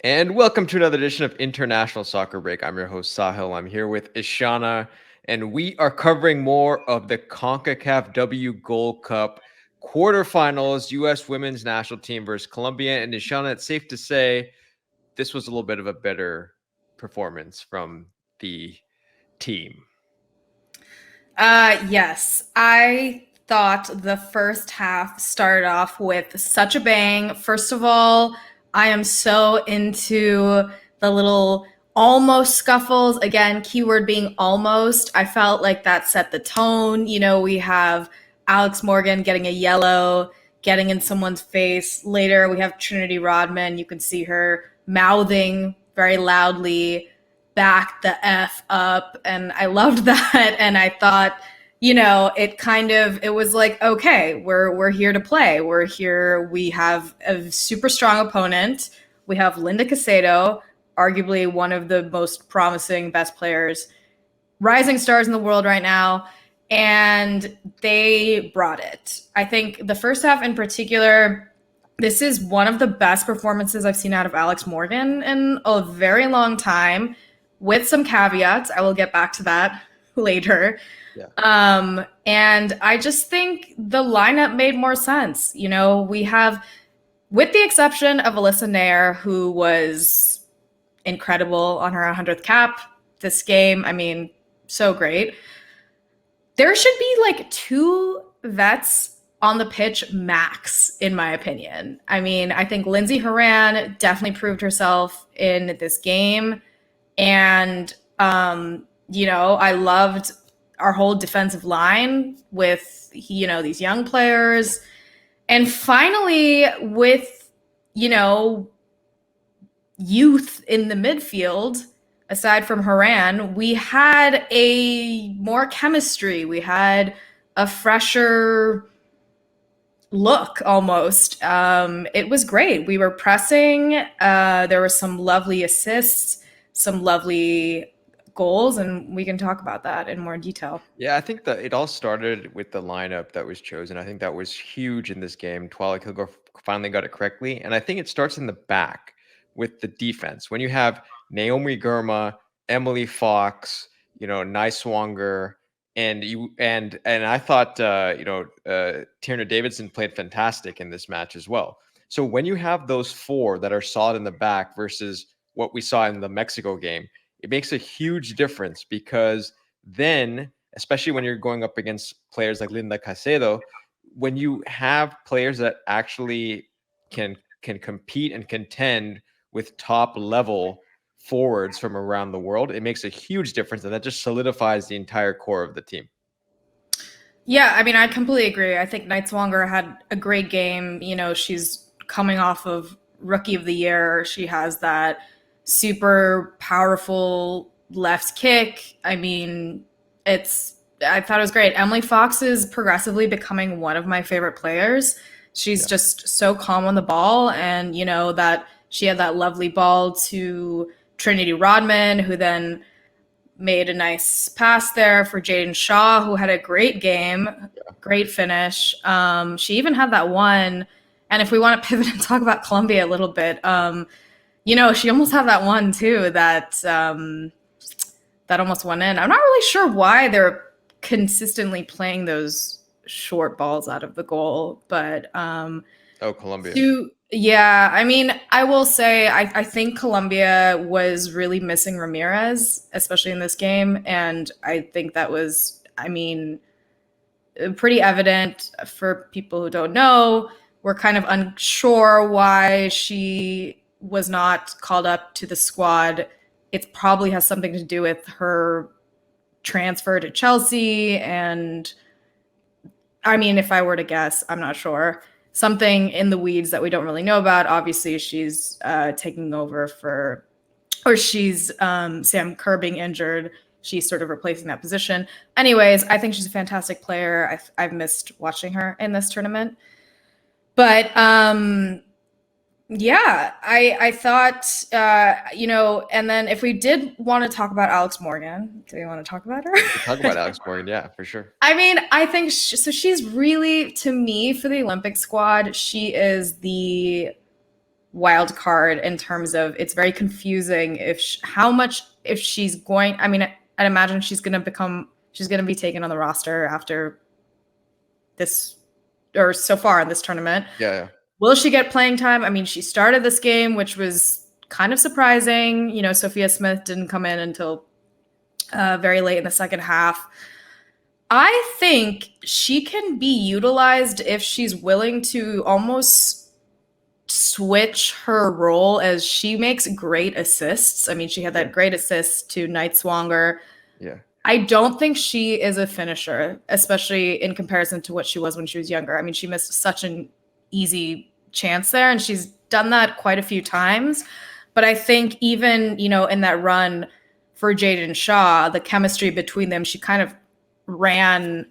And welcome to another edition of International Soccer Break. I'm your host, Sahil. I'm here with Ishana, and we are covering more of the CONCACAF W Gold Cup quarterfinals, U.S. women's national team versus Colombia. And Ishana, it's safe to say this was a little bit of a better performance from the team. Yes, I thought the first half started off with such a bang. First of all, I am so into the little almost scuffles. Again, keyword being almost. I felt like that set the tone. We have Alex Morgan getting a yellow, getting in someone's face. Later, we have Trinity Rodman. You can see her mouthing very loudly, back the F up. And I loved that. And I thought, it was like, okay, we're here to play. We're here. We have a super strong opponent. We have Linda Caicedo, arguably one of the most promising, best players, rising stars in the world right now. And they brought it. I think the first half in particular, this is one of the best performances I've seen out of Alex Morgan in a very long time, with some caveats. I will get back to that later. Yeah. And I just think the lineup made more sense. We have, with the exception of Alyssa Nair, who was incredible on her 100th cap this game. I mean, so great. There should be like 2 vets on the pitch max, in my opinion. I mean, I think Lindsay Horan definitely proved herself in this game. And, I loved our whole defensive line with, these young players. And finally, with, youth in the midfield, aside from Horan, we had a more chemistry. We had a fresher look almost. It was great. We were pressing. There were some lovely assists, some lovely goals, and we can talk about that in more detail. Yeah, I think that it all started with the lineup that was chosen. I think that was huge in this game. Twala Kilgore finally got it correctly. And I think it starts in the back with the defense. When you have Naomi Girma, Emily Fox, Niswanger, and I thought Tierna Davidson played fantastic in this match as well. So when you have those 4 that are solid in the back versus what we saw in the Mexico game, it makes a huge difference, because then, especially when you're going up against players like Linda Caicedo, when you have players that actually can compete and contend with top level forwards from around the world, it makes a huge difference, and that just solidifies the entire core of the team. Yeah, I mean, I completely agree. I think Nightswanger had a great game. She's coming off of Rookie of the Year. She has that super powerful left kick. I mean, I thought it was great. Emily Fox is progressively becoming one of my favorite players. She's just so calm on the ball, and that she had that lovely ball to Trinity Rodman, who then made a nice pass there for Jaden Shaw, who had a great game, great finish. She even had that one, and if we want to pivot and talk about Colombia a little bit, she almost had that one too that almost went in. I'm not really sure why they're consistently playing those short balls out of the goal, but Colombia. Yeah, I mean, I will say I think Colombia was really missing Ramirez, especially in this game, and I think that was, pretty evident for people who don't know. We're kind of unsure why she was not called up to the squad. It probably has something to do with her transfer to Chelsea, and I mean, if I were to guess, I'm not sure. Something in the weeds that we don't really know about. Obviously, she's taking over she's Sam Kerr being injured. She's sort of replacing that position. Anyways, I think she's a fantastic player. I've missed watching her in this tournament. But yeah, I thought, and then if we did want to talk about Alex Morgan, do we want to talk about her? Talk about Alex Morgan, yeah, for sure. I mean, I think she's really, to me, for the Olympic squad, she is the wild card in terms of it's very confusing if she's going. I mean, I'd imagine she's going to be taken on the roster after this or so far in this tournament. Yeah. Will she get playing time? I mean, she started this game, which was kind of surprising. You know, Sophia Smith didn't come in until very late in the second half. I think she can be utilized if she's willing to almost switch her role, as she makes great assists. I mean, she had that great assist to Nightswanger. Yeah. I don't think she is a finisher, especially in comparison to what she was when she was younger. I mean, she missed such an easy chance there, and she's done that quite a few times. But I think even, you know, in that run for Jaden Shaw, the chemistry between them, she kind of ran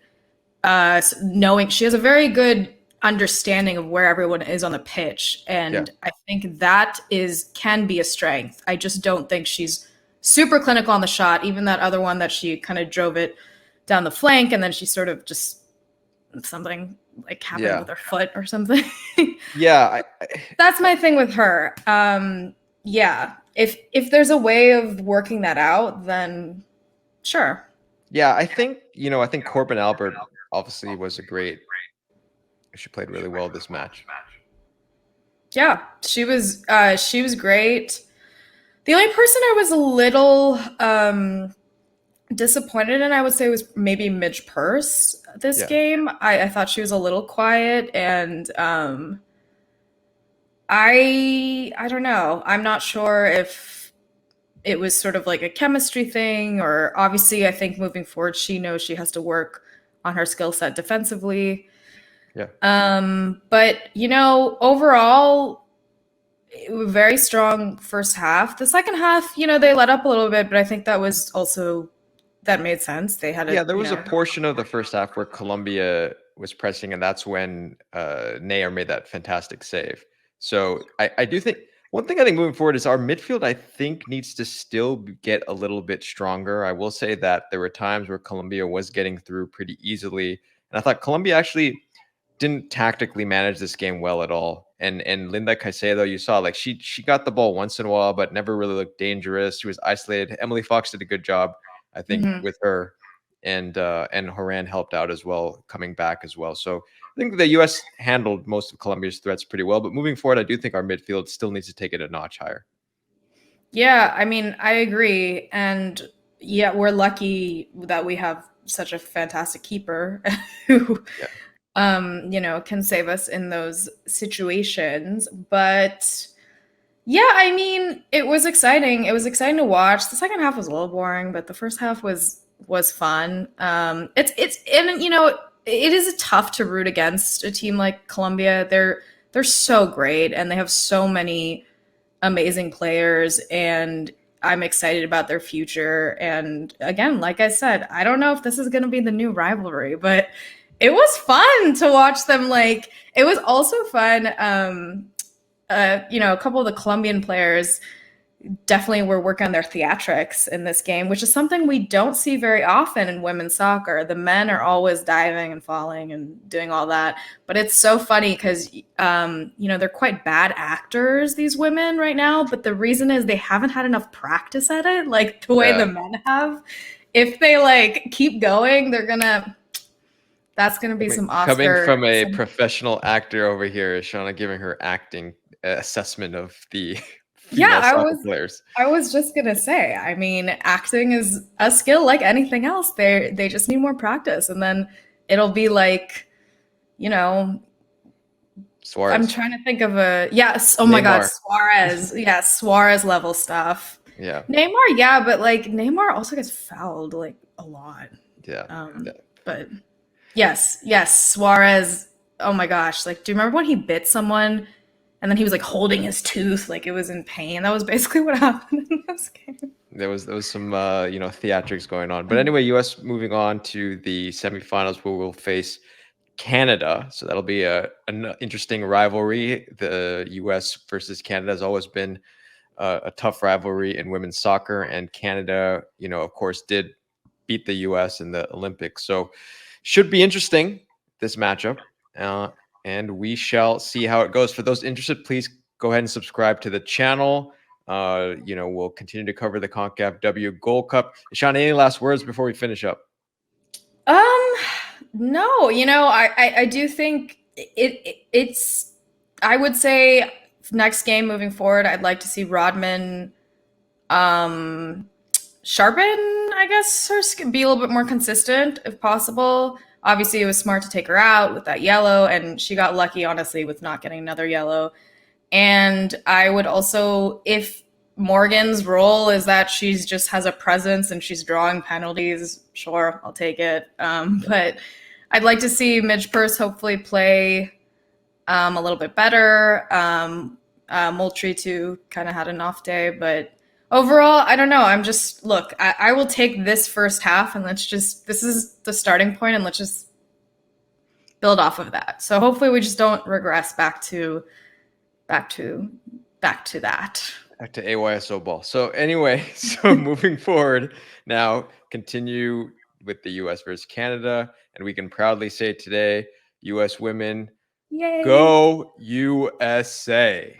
knowing she has a very good understanding of where everyone is on the pitch. And I think that can be a strength. I just don't think she's super clinical on the shot. Even that other one that she kind of drove it down the flank, and then she sort of just something like happened with her foot or something. That's my thing with her. If there's a way of working that out, then sure. Yeah, I think Corbin Albert obviously was she played really well this match. Yeah, she was great. The only person I was a little disappointed in, I would say, was maybe Midge Purse this game. I thought she was a little quiet, and I don't know. I'm not sure if it was sort of like a chemistry thing, or obviously I think moving forward she knows she has to work on her skill set defensively. But you know, overall, very strong first half. The second half, you know, they let up a little bit, but I think that made sense. They had there was a portion of the first half where Colombia was pressing, and that's when Nair made that fantastic save. So I do think one thing I think moving forward is our midfield, I think, needs to still get a little bit stronger. I will say that there were times where Colombia was getting through pretty easily, and I thought Colombia actually didn't tactically manage this game well at all. And Linda Caicedo, you saw, like, she got the ball once in a while, but never really looked dangerous. She was isolated. Emily Fox did a good job, I think, with her, and Horan helped out as well, coming back as well. So I think the U.S. handled most of Colombia's threats pretty well. But moving forward, I do think our midfield still needs to take it a notch higher. Yeah, I mean, I agree. And yeah, we're lucky that we have such a fantastic keeper who you know, can save us in those situations. But yeah, I mean, it was exciting. It was exciting to watch. The second half was a little boring, but the first half was fun. It's and you know, it is tough to root against a team like Colombia. They're so great, and they have so many amazing players, and I'm excited about their future. And again, like I said, I don't know if this is going to be the new rivalry, but it was fun to watch them. Like, it was also fun. You know, a couple of the Colombian players definitely were working on their theatrics in this game, which is something we don't see very often in women's soccer. The men are always diving and falling and doing all that. But it's so funny because, you know, they're quite bad actors, these women right now. But the reason is they haven't had enough practice at it, like the way the men have. If they, like, keep going, that's going to be some Oscar. Coming from a professional actor over here, Shauna giving her acting assessment of the players. I was just going to say, I mean, acting is a skill like anything else. They just need more practice, and then it'll be like, you know, Suarez. I'm trying to think of my God, Suarez. Yeah, Suarez level stuff. Yeah. Neymar, yeah, but like Neymar also gets fouled like a lot. Yeah. But yes, Suarez. Oh my gosh, like, do you remember when he bit someone and then he was like holding his tooth like it was in pain? That was basically what happened in this game. There was some you know, theatrics going on. But anyway, US moving on to the semifinals, where we'll face Canada. So that'll be an interesting rivalry. The US versus Canada has always been a tough rivalry in women's soccer, and Canada, you know, of course, did beat the US in the Olympics. So should be interesting, this matchup. And we shall see how it goes. For those interested, please Go ahead and subscribe to the channel. We'll continue to cover the CONCACAF W Gold Cup. Sean, any last words before we finish up? No, I do think it's I would say next game moving forward, I'd like to see Rodman sharpen, I guess, or be a little bit more consistent if possible. Obviously, it was smart to take her out with that yellow, and she got lucky, honestly, with not getting another yellow. And I would also, if Morgan's role is that she's just has a presence and she's drawing penalties, sure, I'll take it. But I'd like to see Midge Purse hopefully play a little bit better. Moultrie too kind of had an off day, but overall, I don't know. I will take this first half and this is the starting point and let's just build off of that. So hopefully we just don't regress back to that. Back to AYSO ball. So anyway, moving forward now, continue with the US versus Canada. And we can proudly say today, US women, Yay. go USA.